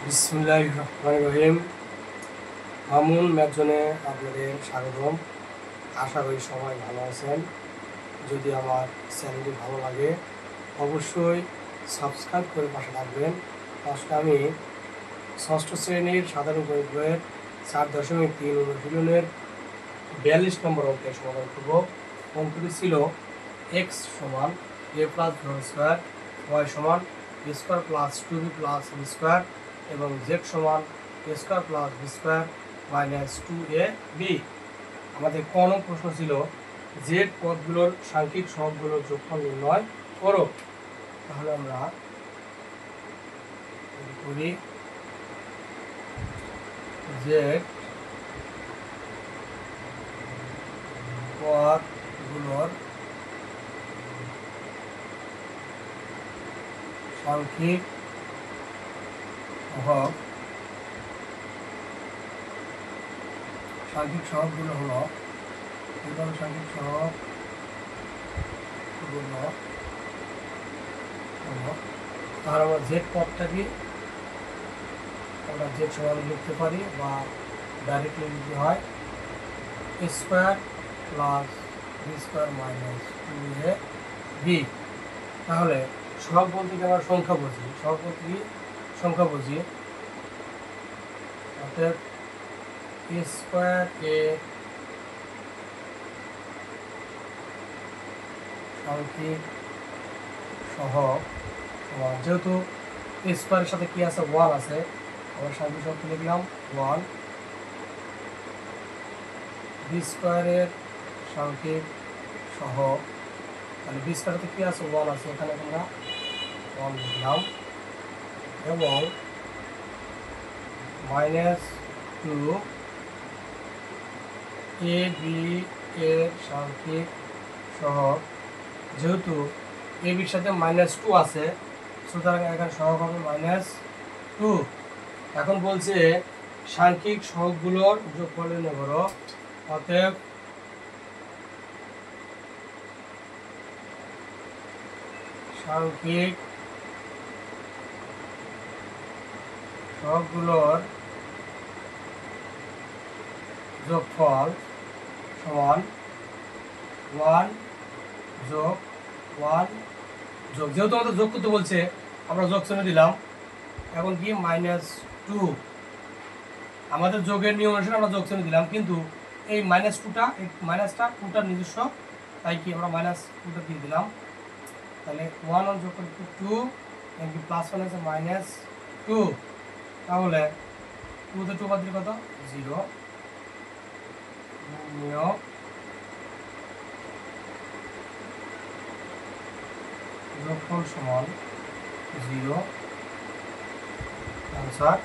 বিসমিল্লাহির রহমানির রহিম। মামুন ম্যাথজোনে আপনাদের স্বাগতম। আশা করি সবাই ভালো আছেন। যদি আমার চ্যানেলটি ভালো লাগে অবশ্যই সাবস্ক্রাইব করে পাশে থাকবেন। আজকে আমি ষষ্ঠ শ্রেণীর সাধারণ গণিত বইয়ের 4.3 অনুশীলনের 42 নম্বর অঙ্কের সমাধান করব। অঙ্কটি ছিল x সমান a plus b square, y সমান a square plus 2b plus b square এবং z সমান a square plus b square minus 2ab। আমাদের ক নং প্রশ্ন ছিল z পদগুলোর সাংখ্যিক সহগগুলোর যোগফল নির্ণয় করো। তাহলে আমরা করি z পদগুলোর সাংখ্যিক সহগগুলো হলো সাংখ্যিক সহগগুলো হলো, তাহলে আমরা জেড পদটাকে আমরা জেড সমান লিখতে পারি বা ডাইরেক্টলি লিখতে হয় a square plus B square minus 2ab। তাহলে সহগ বলতে কি আমরা সংখ্যা বুঝি, সহগ বলতে কি সংখ্যা বুঝি, অর্থাৎ a স্কোয়ার এ সাংখ্যিক সহগ যেহেতু a স্কোয়ারের সাথে কি আছে 1 আছে, আমরা সাংখ্যিক সহগ লিখলাম 1। বি স্কোয়ারের সাংখ্যিক সহগ, তাহলে বি স্কোয়ারে কি আছে 1 আছে, এখানে আমরা 1 লিখলাম এবং মাইনাস 2 এ বি এর সাংখ্যিক সহগ, যেহেতু এ বির সাথে -2 আছে সুতরাং এখানে সহগ হবে -2। এখন বলছে সাংখ্যিক সহগগুলোর যোগফল নির্ণয় করো। অতএব সাংখ্যিক সহগগুলোর যোগফল সমান 1 যোগ 1 যোগ, যেহেতু আমাদের যোগ করতে বলছে আমরা যোগ চিহ্ন দিলাম। এখন কি -2, আমাদের যোগের নিয়ম অনুসারে আমরা যোগ চিহ্ন দিলাম, কিন্তু এই -2টা এই মাইনাসটা 2টার নিজস্ব, তাই কি আমরা -2টা দিয়ে দিলাম। তাহলে 1 যোগ করে 2 কি প্লাস 1 আছে -2, তাহলে 2 তে 2 বাদ দিলে কত 0। নিয়ম যোগফল সমান 0, আনসার